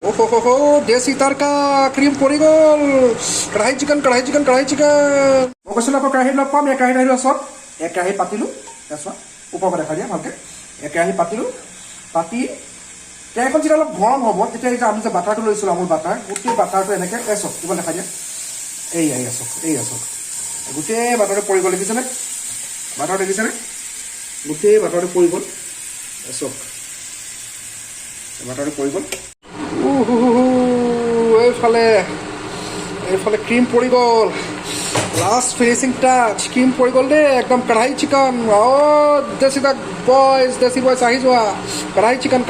ओहो देसी तड़का क्रीम पड़ी गल कढ़ाई चिकन मैं कैसे कढ़ाई लग पाम एक कढ़ाई सब एक कढ़ाई पातिलो ऊपर देखा दिया भालके एक कढ़ाई पातिलो पाति কেৰাহীখন যেতিয়া অলপ গৰম হ'ব তেতিয়া এই যে আমি যে বাটাৰটো লৈছিলোঁ আমুল বাটাৰ গোটেই বাটাৰটো এনেকৈ চক কিবা দেখা দিয়া এই চক গোটেই বাটাৰটো পৰি গ'ল দেখিছেনে বাটাৰ দেখিছেনে গোটেই বাটাৰটো পৰি গ'ল চক বাটাৰটো পৰি গ'ল এইফালে ক্ৰীম পৰি গ'ল লাষ্ট ফিনিচিং টাচ ক্ৰীম পৰি গ'ল দেই একদম কঢ়াই চিকেন দেশী বয়স আহি যোৱা কঢ়াই চিকেন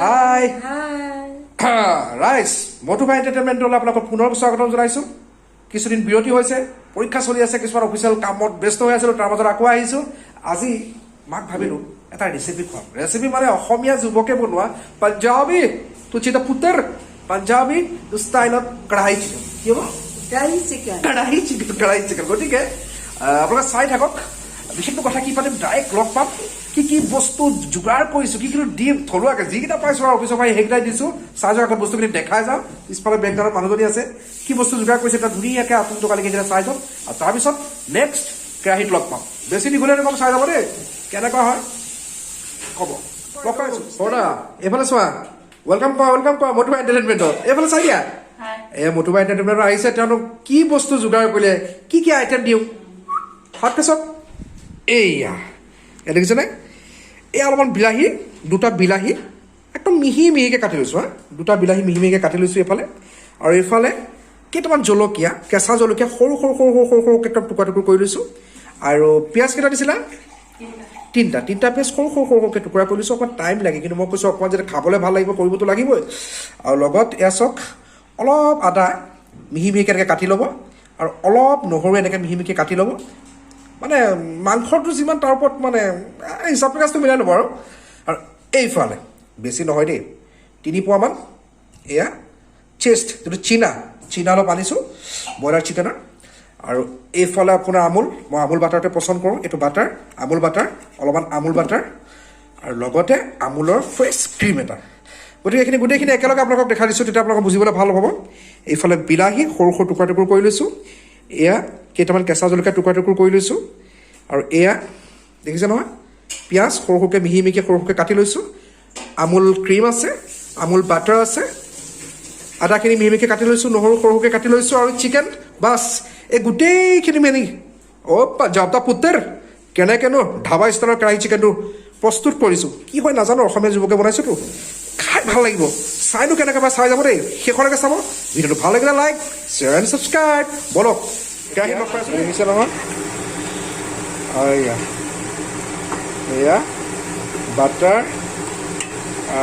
হাই ৰাইজ মধুবাই এণ্টাৰটেইনমেণ্টলৈ আপোনালোকক পুনৰ স্বাগতম জনাইছোঁ কিছুদিন বিৰতি হৈছে পৰীক্ষা চলি আছে কিছুমান অফিচিয়েল কামত ব্যস্ত হৈ আছিলোঁ তাৰ মাজত আকৌ আহিছোঁ আজি মাক ভাবিলোঁ এটা ৰেচিপি খুৱাম ৰেচিপি মানে অসমীয়া যুৱকে বনোৱা পাঞ্জাবী তুচিতা পুত্ৰৰ পাঞ্জাবী ষ্টাইলত কঢ়াই চিকেন কি হ'ব কঢ়াই চিকেন গতিকে আপোনালোকে চাই থাকক বিশেষটো কথা কি পাতিম ডাইৰেক্ট লগ পাম কি বস্তু যোগাৰ কৰিছোঁ কি দিম থলুৱাকৈ যিকেইটা পাইছোঁ আৰু অফিচৰ পৰা সেইকেইটাই দিছোঁ চাই যোৱাৰ আগত বস্তুখিনি দেখাই যাওঁ পিছফালে বেকগ্ৰাউণ্ডত মানুহজনী আছে কি বস্তু যোগাৰ কৰিছে এটা ধুনীয়াকৈ আপোনালোকে কালিকে যেতিয়া চাই যাওক আৰু তাৰপিছত নেক্সট কেৰাহীত লগ পাম বেছি দীঘলীয়া নকম চাই যাব দেই কেনেকুৱা হয় ক'ব লগ পাইছোঁ বৰদা এইফালে চোৱা ৱেলকাম কৰা মধুবাই এণ্টাৰটেইনমেণ্টত এইফালে চাই দিয়া মধুবাই এণ্টাৰটেইনমেণ্টত আহিছে তেওঁলোক কি বস্তু যোগাৰ কৰিলে কি আইটেম দিওঁ হাতকে চব এয়া দেখিছেনে এই অলপমান বিলাহী দুটা বিলাহী একদম মিহিকৈ কাটি লৈছোঁ দুটা বিলাহী মিহিকৈ কাটি লৈছোঁ এইফালে আৰু এইফালে কেইটামান জলকীয়া কেঁচা জলকীয়া সৰু একদম টুকুৰা কৰি লৈছোঁ আৰু পিঁয়াজ কেইটা দিছিলা তিনিটা পিঁয়াজ সৰুকৈ টুকুৰা কৰি লৈছোঁ অকণমান টাইম লাগে কিন্তু মই কৈছোঁ অকণমান যেতিয়া খাবলৈ ভাল লাগিব কৰিবতো লাগিবই আৰু লগত এয়া চাওক অলপ আদা মিহিকৈ এনেকৈ কাটি ল'ব আৰু অলপ নহৰু এনেকৈ মিহিকৈ কাটি ল'ব মানে মাংসটো যিমান তাৰ ওপৰত মানে হিচাপ নিকাচটো মিলাই ল'ব আৰু এইফালে বেছি নহয় দেই 3 পোৱামান এয়া চেষ্ট যিটো চীনা অলপ আনিছোঁ ব্ৰইলাৰ চিকেনৰ আৰু এইফালে আপোনাৰ মই আমুল বাটাৰতে পচন্দ কৰোঁ এইটো বাটাৰ আমুল বাটাৰ অলপমান আমুল বাটাৰ আৰু লগতে আমুলৰ ফ্ৰেছ ক্ৰীম এটা গতিকে গোটেইখিনি একেলগে আপোনালোকক দেখাই দিছোঁ তেতিয়া আপোনালোকক বুজিবলৈ ভাল হ'ব এইফালে বিলাহী সৰু টুকুৰা কৰি লৈছোঁ এয়া কেইটামান কেঁচা জলকীয়া টুকুৰা কৰি লৈছোঁ আৰু এয়া দেখিছে নহয় পিঁয়াজ সৰুকৈ মিহিকৈ কাটি লৈছোঁ আমুল ক্ৰীম আছে আমুল বাটাৰ আছে আদাখিনি মিহিকৈ কাটি লৈছোঁ নহৰু সৰুকৈ কাটি লৈছোঁ আৰু চিকেন বাছ এই গোটেইখিনি মেলি পাঞ্জাৱৰ পুত্ৰৰ কেনেকৈনো ধাবা ষ্টাইলৰ কঢ়াই চিকেনটো প্ৰস্তুত কৰিছোঁ কি হয় নাজানো অসমীয়া যুৱকে বনাইছোঁতো খাই ভাল লাগিব চাইনো কেনেকৈ চাই যাব দেই শেষলৈকে চাব ভিডিঅ'টো ভাল লাগিলে লাইক শ্বেয়াৰ এণ্ড ছাবস্ক্ৰাইব বলক কেৰাহী লগ পাইছোঁ দেখিছে নহয় এয়া বাটাৰ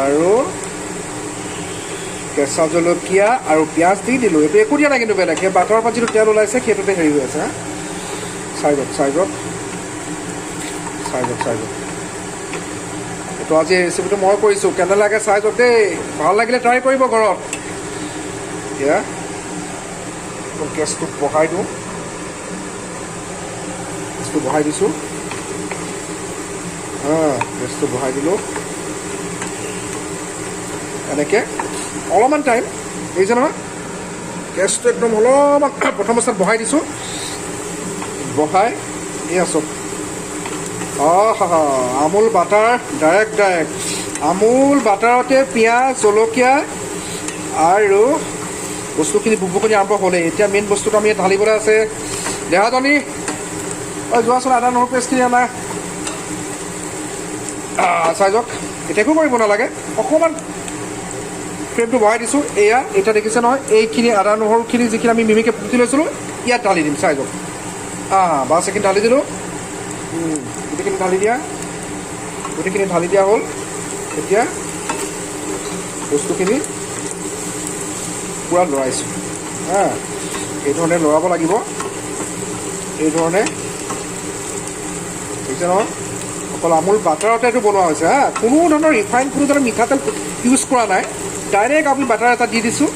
আৰু কেঁচা জলকীয়া আৰু পিঁয়াজ দি দিলোঁ এইটো একো দিয়া নাই কিন্তু বেলেগ সেই বাটাৰৰ পৰা যিটো তেল ওলাইছে সেইটোতে হেৰি হৈ আছে চাই যাওক এইটো আজি ৰেচিপিটো মই কৰিছোঁ কেনে লাগে চাই যাওক দেই ভাল লাগিলে ট্ৰাই কৰিব ঘৰত এতিয়া গেছটো বহাই দিওঁ গেছটো বহাই দিছোঁ গেছটো বহাই দিলোঁ এনেকৈ অলপমান টাইম দেখিছে নহয় গেছটো একদম অলপমান প্ৰথম অৱস্থাত বহাই দিছোঁ বহাই চব আমুল বাটাৰ ডাইৰেক্ট আমুল বাটাৰতে পিঁয়াজ জলকীয়া আৰু বস্তুখিনি বুকবুকনি আৰম্ভ হ'লেই এতিয়া মেইন বস্তুটো আমি ঢালিবলৈ আছে দেহাজনী যোৱাচোন আদা নহৰু পেষ্টখিনি আনা চাই যাওক এতিয়া একো কৰিব নালাগে অকণমান ফ্লেমটো বহাই দিছোঁ এতিয়া দেখিছে নহয় এইখিনি আদা নহৰুখিনি যিখিনি আমি মিহিকৈ পুতি লৈছিলোঁ ইয়াত ঢালি দিম চাই যাওক বাছ এইখিনি ঢালি দিলোঁ গোটেইখিনি ঢালি দিয়া হ'ল এতিয়া বস্তুখিনি পূৰা লৰাইছোঁ এইধৰণে লৰাব লাগিব এইধৰণে দেখিছে নহয় অকল আমুল বাটাৰতে এইটো বনোৱা হৈছে কোনো ধৰণৰ ৰিফাইন কোনো ধৰণৰ মিঠাতেল ইউজ কৰা নাই ডাইৰেক্ট আপুনি বাটাৰ এটা দি দিছোঁ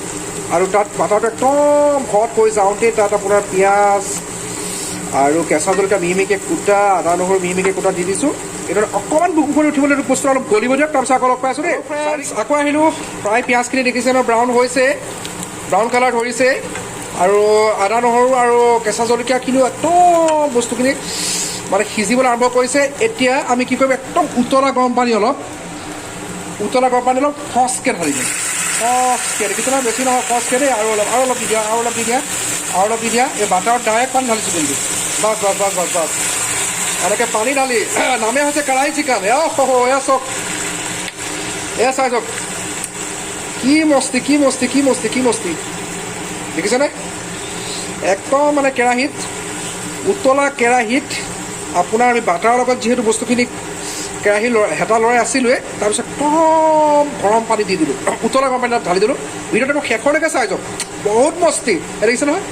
আৰু তাত বাটাৰটো একদম হট হৈ যাওঁতে তাত আপোনাৰ পিঁয়াজ আৰু কেঁচা জলকীয়া মিহিকৈ কুটা আদা নহৰু মিহিকৈ কুটা দি দিছোঁ এইটো অকণমান বুকু কৰি উঠিবলৈ এইটো বস্তু অলপ গলিব দিয়ক, তাৰপিছত আকৌ লগ পাই আছোঁ দেই। আকৌ আহিলোঁ, প্ৰায় পিঁয়াজখিনি দেখিছে ন ব্ৰাউন হৈছে, ব্ৰাউন কালাৰ ধৰিছে, আৰু আদা নহৰু আৰু কেঁচা জলকীয়াখিনিও একদম বস্তুখিনি মানে সিজিবলৈ আৰম্ভ কৰিছে। এতিয়া আমি কি কৰিম, একদম উতলা গৰম পানী অলপ ফচকৈ ঢালি দিম, ফচকৈ দেখিছে নহয়, বেছি নহয় ফচকৈ দেই, আৰু অলপ দি দিয়া, এই বাটাৰত ডাইৰেক্ট পানী ঢালিছোঁ কিন্তু, বাছ এনেকৈ পানী ঢালি নামে হৈছে কাঢ়াই চিকেন। এয়া চাওক, এয়া চাই চাওক, কি মস্তি দেখিছেনে? একদম মানে কেৰাহীত, উতলা কেৰাহীত আপোনাৰ আমি বাটাৰৰ লগত যিহেতু বস্তুখিনি কেৰাহী হেতা লৰাই আছিলোঁৱে, তাৰপিছত একদম গৰম পানী দি দিলোঁ, উতলা গৰম পানী তাত ঢালি দিলোঁ, ভিডিঅ'টো একদম শেষলৈকে চাই যাওক, বহুত মস্তি। দেখিছে নহয়,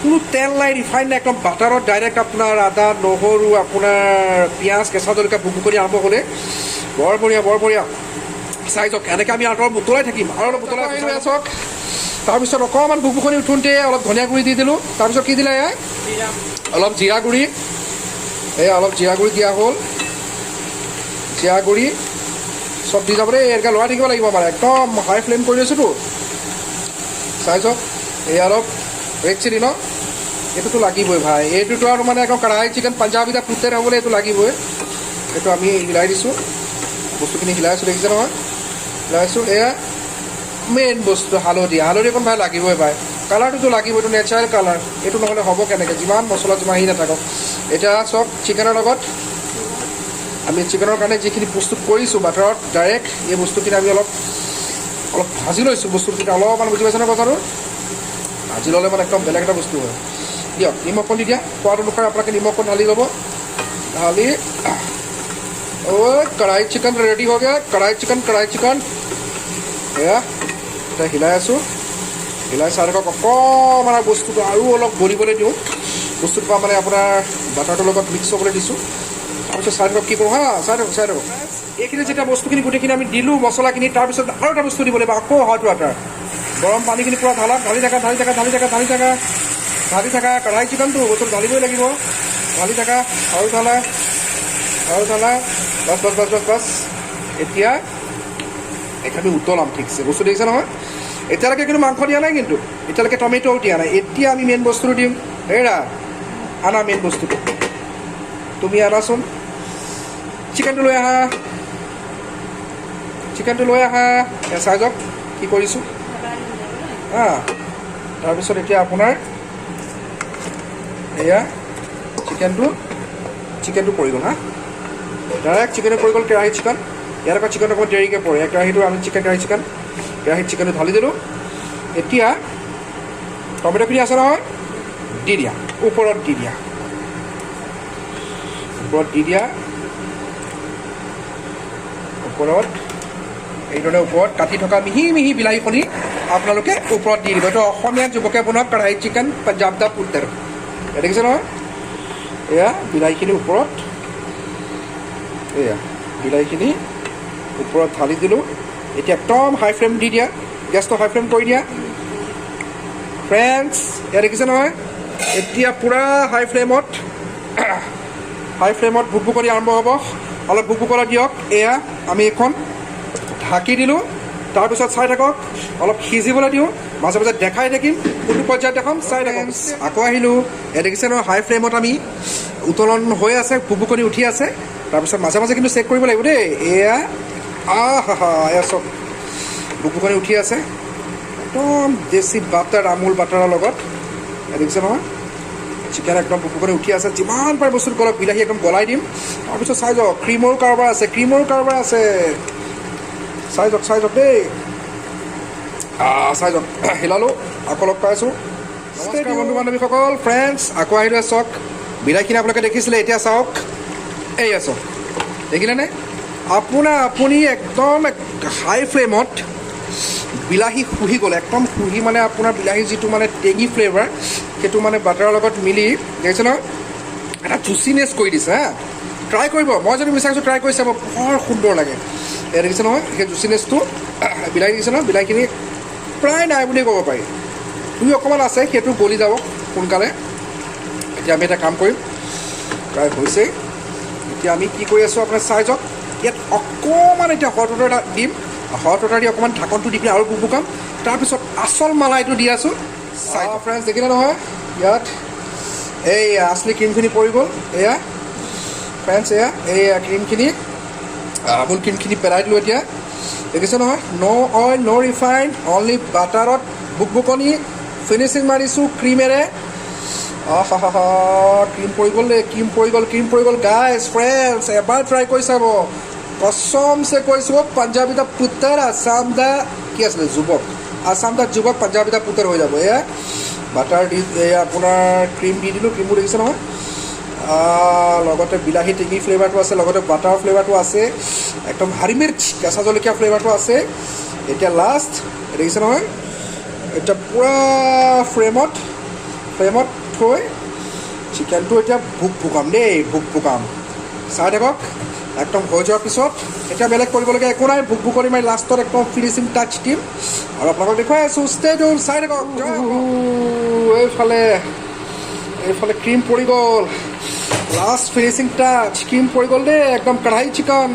কোনো তেল নাই, ৰিফাইন নাই, একদম বাটাৰত ডাইৰেক্ট আপোনাৰ আদা নহৰু আপোনাৰ পিঁয়াজ কেঁচা জলকীয়া ভুকু কৰি আৰম্ভ হ'লে বৰ বঢ়িয়া চাই যাওক। এনেকৈ আমি আঁতৰত উতলাই থাকিম, আৰু অলপ উতলাই চাওক। তাৰপিছত অকণমান ভুকুখনি উঠোঁতে অলপ ধনিয়া গুড়ি দি দিলোঁ, তাৰপিছত কি দিলে, অলপ জিৰা গুড়ি, অলপ জিৰা গুড়ি দিয়া হ'ল, জিৰা গুড়ি চব দি যাব দেই, এনেকৈ লৰাই থাকিব লাগিব মানে, একদম হাই ফ্লেম কৰি লৈছোঁতো, চাই চাওক। অলপ ৰেড চিলি ন, এইটোতো লাগিবই ভাই, এইটোতো আৰু মানে একদম কাঢ়াই চিকেন পাঞ্জাবী পুতে হ'বলৈ এইটো লাগিবই। এইটো আমি হিলাই দিছোঁ, বস্তুখিনি হিলাইছোঁ, দেখিছে নহয়, হিলাইছোঁ। এয়া মেইন বস্তু হালধি অকণ ভাই লাগিবই ভাই, কালাৰটোতো লাগিব, এইটো নেচাৰেল কালাৰ, এইটো নহ'লে হ'ব কেনেকৈ, যিমান মছলা যিমানহি নাথাকক। এতিয়া চব চিকেনৰ লগত আমি চিকেনৰ কাৰণে যিখিনি প্ৰস্তুত কৰিছোঁ বাটাৰত ডাইৰেক্ট, এই বস্তুখিনি আমি অলপ ভাজি লৈছোঁ, বস্তুখিনি অলপমান বুজি পাইছে ন কথাটো, ভাজি ল'লে মানে একদম বেলেগ এটা বস্তু হয়। দিয়ক নিমখ দি দিয়া, সোৱাদ অনুসাৰে আপোনালোকে নিমখ ঢালি ল'ব, ঢালি কড়াই চিকেন ৰেডি হৈ গ'ল, কড়াই চিকেন এয়া এতিয়া হিলাই আছোঁ, হিলাই চাই থাকক, অকণমান বস্তুটো আৰু অলপ গলিবলৈ দিওঁ, বস্তুটো পৰা মানে আপোনাৰ বাটাৰটোৰ লগত মিক্স হ'বলৈ দিছোঁ। তাৰপিছত চাই থাকক কি কৰোঁ চাই থাকক। এইখিনি যেতিয়া বস্তুখিনি গোটেইখিনি আমি দিলোঁ মছলাখিনি, তাৰপিছত আৰু এটা বস্তু দিব লাগিব, আকৌ হট ৱাটাৰ, গৰম পানীখিনি পূৰা ঢালি থাকা, কড়াই চিকেনটো বস্তুটো ঢালিবই লাগিব, ঢালি থাকা, আৰু ঢালা, বাছ। এতিয়া এইখিনি উতলাম ঠিকছে, বস্তু দেখিছে নহয়, এতিয়ালৈকে কিন্তু মাংস দিয়া নাই, কিন্তু এতিয়ালৈকে টমেটোও দিয়া নাই। এতিয়া আমি মেইন বস্তুটো দিম, আনা মেইন বস্তুটো, তুমি আনাচোন, চিকেনটো লৈ আহা, চাই যাওক কি কৰিছোঁ। তাৰপিছত এতিয়া আপোনাৰ এয়া চিকেনটো পৰি গ'ল, ডাইৰেক্ট চিকেনটো পৰি গ'ল, কেৰাহী চিকেন। ইয়াৰ আকৌ চিকেন অকণমান দেৰিকৈ পৰে, কেৰাহীটো আমি কেৰাহীত চিকেনটো ঢালি দিলোঁ। এতিয়া টমেটোখিনি আছে নহয়, দি দিয়া, ওপৰত দি দিয়া, এইদৰে ওপৰত কাটি থকা মিহি বিলাহীখিনি আপোনালোকে ওপৰত দি দিব। এইটো অসমীয়া যুৱকে বনোৱা কঢ়াই চিকেন পাঞ্জাব দা পুত্তৰ, দেখিছে নহয়, এয়া বিলাহীখিনি ওপৰত, ঢালি দিলোঁ। এতিয়া একদম হাই ফ্লেম দি দিয়া, গেছটো হাই ফ্লেম কৰি দিয়া ফ্ৰেণ্ডছ, এয়া দেখিছে নহয়, এতিয়া পূৰা হাই ফ্লেমত ভুকভুকনি আৰম্ভ হ'ব, অলপ ভুকভুকলা দিয়ক। এয়া আমি এখন ঢাকি দিলোঁ, তাৰপিছত চাই থাকক, অলপ সিজিবলৈ দিওঁ, মাজে দেখাই থাকিম, কোনটো পৰ্যায়ত দেখাম চাই থাকক। আকৌ আহিলোঁ, এয়া দেখিছে নহয়, হাই ফ্লেমত আমি উতলন হৈ আছে, ভুকভুকনি উঠি আছে, তাৰপিছত মাজে কিন্তু চেক কৰিব লাগিব দেই। এয়া এয়া চব ভুকভুকনি উঠি আছে, একদম দেশী বাটাৰ, আমুল বাটাৰৰ লগত, দেখিছে নহয়, চিকেন একদম ভুকভুকনি উঠি আছে। যিমান পাৰে বস্তুটো গলক, বিলাহী একদম গলাই দিম, তাৰপিছত চাই যাওক, ক্ৰীমৰো কাৰোবাৰ আছে, চাই যাওক দেই, চাই যাওক, হিলালোঁ, আকৌ লগ পাই আছোঁ। নমস্কাৰ বন্ধু বান্ধৱীসকল, ফ্ৰেণ্ডছ, আকৌ আহিলোঁ। চাওক বিলাহীখিনি আপোনালোকে দেখিছিলে, এতিয়া চাওক, এয়া চাওক, দেখিলেনে, আপুনি একদম হাই ফ্লেমত বিলাহী শুহি গ'ল, একদম শুহি মানে আপোনাৰ বিলাহীৰ যিটো মানে টেঙি ফ্লেভাৰ, সেইটো মানে বাটাৰৰ লগত মিলি, দেখিছে নহয়, এটা জুচিনেছ কৰি দিছে। ট্ৰাই কৰিব, মই যদি বিচাৰিছোঁ ট্ৰাই কৰি চাব, বৰ সুন্দৰ লাগে। এয়া দেখিছে নহয়, সেই জুচিনেছটো বিলাহী দেখিছে নহয়, বিলাহীখিনি প্ৰায় নাই বুলিয়ে ক'ব পাৰি, অকণমান আছে, সেইটো গলি যাব সোনকালে। এতিয়া আমি এটা কাম কৰিম, প্ৰায় হৈছেই, এতিয়া আমি কি কৰি আছোঁ আপোনাৰ চাই যাওক ইয়াত অকণমান এতিয়া হট ৱাটাৰ এটা দিম হট ৱাটাৰ দি অকণমান ঢাকনটো দি পিনে আৰু বুকবুকাম তাৰপিছত আচল মালাইটো দি আছোঁ চাই ফ্ৰেণ্ডছ দেখিলে নহয় ইয়াত এই আচলি ক্ৰীমখিনি পৰি গ'ল এয়া ফ্ৰেণ্ডছ এয়া ক্ৰীমখিনি আমুল ক্ৰীমখিনি পেলাই দিলোঁ এতিয়া দেখিছে নহয় ন' অইল ন' ৰিফাইন অনলি বাটাৰত বুকবুকনি ফিনিচিং মাৰিছোঁ ক্ৰীমেৰে ক্ৰীম পৰি গ'ল দেই ক্ৰীম পৰি গ'ল গাইজ ফ্ৰেণ্ডছ এবাৰ ট্ৰাই কৰি চাব কসমছে কৈছোঁ পাঞ্জাবী দা পুত্ৰৰ আছাম দা কি আছিলে আছাম দা যুৱক পাঞ্জাবী দা পুত্ৰৰ হৈ যাব এয়া বাটাৰ দি এয়া আপোনাৰ ক্ৰীম দি দিলোঁ ক্ৰীমবোৰ দেখিছে নহয় লগতে বিলাহী টেঙি ফ্লেভাৰটো আছে লগতে বাটাৰ ফ্লেভাৰটো আছে একদম হাৰি মিৰ্চ কেঁচা জলকীয়া ফ্লেভাৰটো আছে এতিয়া লাষ্ট দেখিছে নহয় এতিয়া পূৰা ফ্ৰেমত থৈ চিকেনটো এতিয়া ভুকভুকাম দেই ভুকভুকাম চাই থাকক একদম হৈ যোৱাৰ পিছত এতিয়া বেলেগ কৰিবলগীয়া একো নাই ভুকভুকনি মাৰি লাষ্টত একদম ফিনিচিং টাচ দিম আৰু আপোনালোকক দেখুৱাই আছোঁ ষ্টে টিউন চাই থাকক এইফালে ক্ৰীম পৰি গ'ল লাষ্ট ফিনিচিং টাচ ক্ৰীম পৰি গ'ল দেই একদম কঢ়াই চিকেন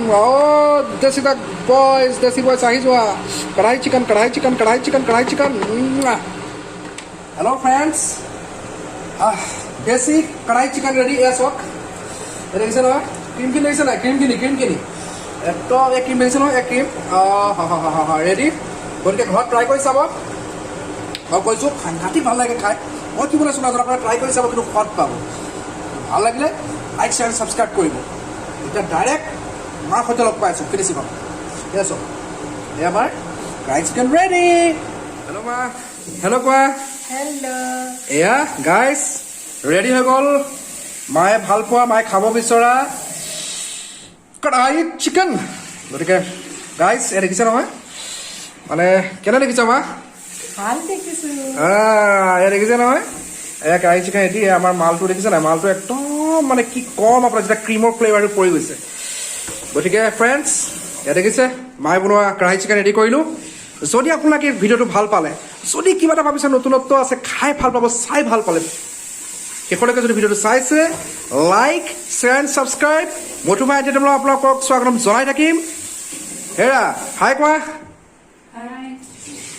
দেশী বয়জ আহি যোৱা কঢ়াই চিকেন হেল্ল' ফ্ৰেণ্ডছ দেশী কঢ়াই চিকেন ৰেডি এয়া চাওক দেখিছে নহয় ক্ৰীমখিনি দেখিছে নাই ক্ৰীমখিনি একদম এই ক্ৰীম দেখিছে নহয় এই ক্ৰীম ৰেডি গতিকে ঘৰত ট্ৰাই কৰি চাব মই কৈছোঁ সাংঘাতিক ভাল লাগে খাই মই কি বনাইছোঁ নাজানো আপোনাৰ ট্ৰাই কৰি চাব কিন্তু সোৱাদ পাব ভাল লাগিলে লাইক শ্বেয়াৰ ছাবস্ক্ৰাইব কৰিব এতিয়া ডাইৰেক্ট মাৰ সৈতে লগ পাই আছোঁ ফিনিচিং ঠিক আছে এয়া আমাৰ ফ্ৰাইড চিকেন ৰেডি হেল্ল' মা হেল্ল' কোৱা এয়া গাইজ ৰেডি হৈ গ'ল মায়ে ভাল পোৱা মায়ে খাব বিচৰা কঢ়াই চিকেন গতিকে গাইজ এয়া দেখিছে নহয় মানে কেনে দেখিছা মা এয়া দেখিছে নহয় এয়া কঢ়াই চিকেন এটি আমাৰ মালটো দেখিছে নাই মালটো একদম মানে কি কম আপোনাৰ যেতিয়া ক্ৰীমৰ ফ্লেভাৰটো পৰি গৈছে গতিকে ফ্ৰেণ্ডছ এয়া দেখিছে মায়ে বনোৱা কঢ়াই চিকেন ৰেডি কৰিলোঁ যদি আপোনাক এই ভিডিঅ'টো ভাল পালে যদি কিবা এটা ভাবিছে নতুনত্ব আছে খাই ভাল পাব চাই ভাল পালে শেষলৈকে যদি ভিডিঅ'টো চাইছে লাইক শ্বেয়াৰ এণ্ড ছাবস্ক্ৰাইব মধুমা এণ্টাৰটেইনমেণ্টত আপোনালোকক স্বাগতম জনাই থাকিম হেৰা হাই কোৱা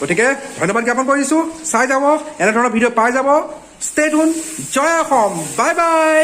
গতিকে ধন্যবাদ জ্ঞাপন কৰিছোঁ চাই যাব এনেধৰণৰ ভিডিঅ' পাই যাব ষ্টে টিউন জয় অসম বাই বাই